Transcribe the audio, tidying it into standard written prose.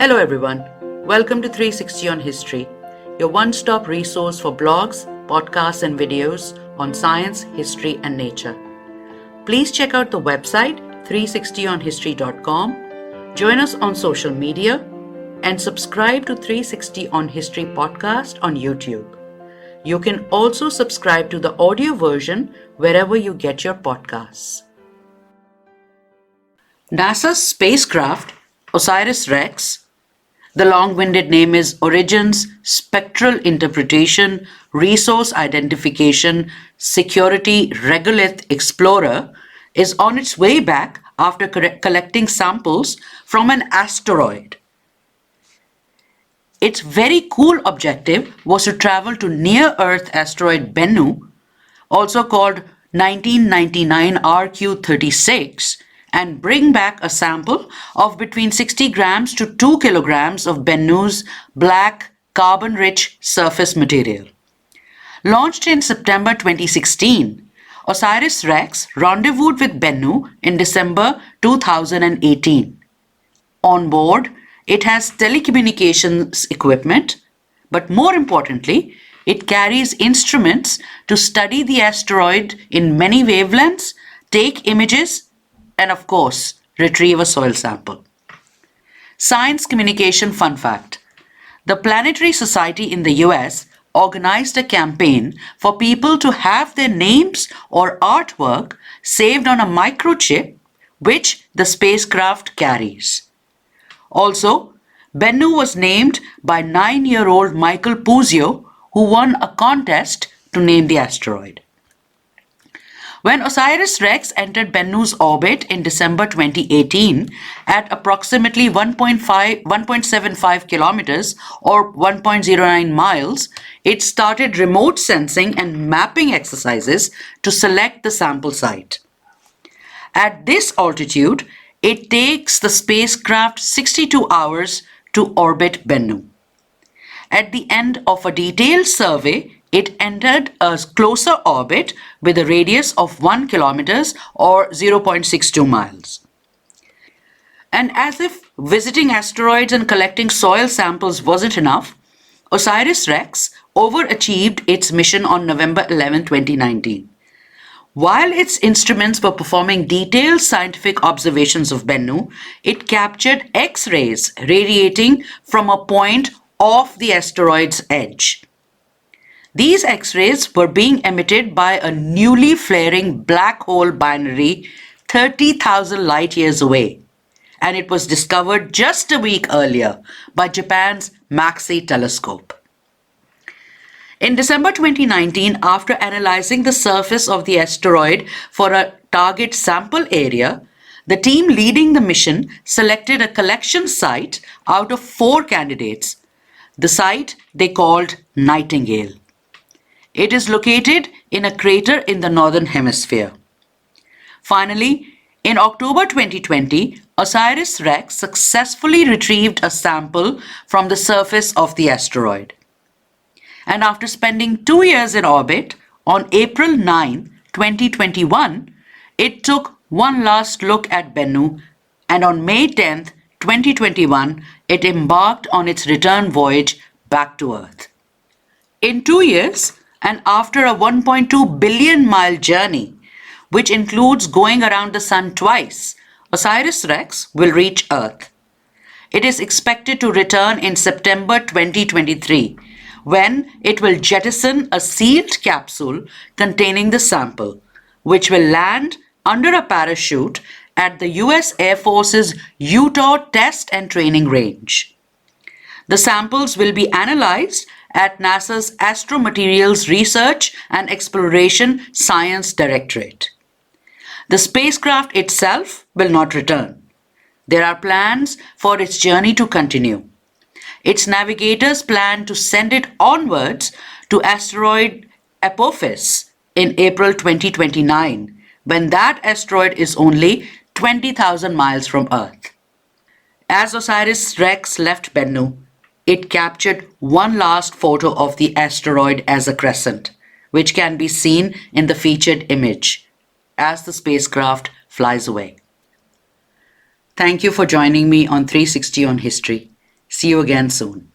Hello everyone, welcome to 360 on History, your one-stop resource for blogs, podcasts and videos on science, history and nature. Please check out the website 360onhistory.com, join us on social media and subscribe to 360 on History podcast on YouTube. You can also subscribe to the audio version wherever you get your podcasts. NASA's spacecraft OSIRIS-REx, the long-winded name is Origins, Spectral Interpretation, Resource Identification, Security Regolith Explorer, is on its way back after collecting samples from an asteroid. Its very cool objective was to travel to near-Earth asteroid Bennu, also called 1999 RQ-36, and bring back a sample of between 60 grams to 2 kilograms of Bennu's black, carbon-rich surface material. Launched in September 2016, OSIRIS-REx rendezvoused with Bennu in December 2018. On board, it has telecommunications equipment, but more importantly, it carries instruments to study the asteroid in many wavelengths, take images, and of course, retrieve a soil sample. Science communication fun fact. The Planetary Society in the US organized a campaign for people to have their names or artwork saved on a microchip which the spacecraft carries. Also, Bennu was named by 9-year-old Michael Puzio, who won a contest to name the asteroid. When OSIRIS-REx entered Bennu's orbit in December 2018 at approximately 1.75 kilometers or 1.09 miles, it started remote sensing and mapping exercises to select the sample site. At this altitude, it takes the spacecraft 62 hours to orbit Bennu. At the end of a detailed survey, it entered a closer orbit with a radius of 1 kilometer or 0.62 miles. And as if visiting asteroids and collecting soil samples wasn't enough, OSIRIS-REx overachieved its mission on November 11, 2019. While its instruments were performing detailed scientific observations of Bennu, it captured X-rays radiating from a point off the asteroid's edge. These X-rays were being emitted by a newly flaring black hole binary 30,000 light years away, and it was discovered just a week earlier by Japan's MAXI telescope. In December 2019, after analyzing the surface of the asteroid for a target sample area, the team leading the mission selected a collection site out of 4 candidates. The site they called Nightingale. It is located in a crater in the northern hemisphere. Finally, in October 2020, OSIRIS-REx successfully retrieved a sample from the surface of the asteroid. And after spending 2 years in orbit, on April 9, 2021, it took one last look at Bennu, and on May 10, 2021, it embarked on its return voyage back to Earth. In 2 years, and after a 1.2 billion mile journey, which includes going around the Sun twice, OSIRIS-REx will reach Earth. It is expected to return in September 2023, when it will jettison a sealed capsule containing the sample, which will land under a parachute at the US Air Force's Utah Test and Training Range. The samples will be analyzed at NASA's Astromaterials Research and Exploration Science Directorate. The spacecraft itself will not return. There are plans for its journey to continue. Its navigators plan to send it onwards to asteroid Apophis in April 2029, when that asteroid is only 20,000 miles from Earth. As OSIRIS-REx left Bennu, it captured one last photo of the asteroid as a crescent, which can be seen in the featured image as the spacecraft flies away. Thank you for joining me on 360 on History. See you again soon.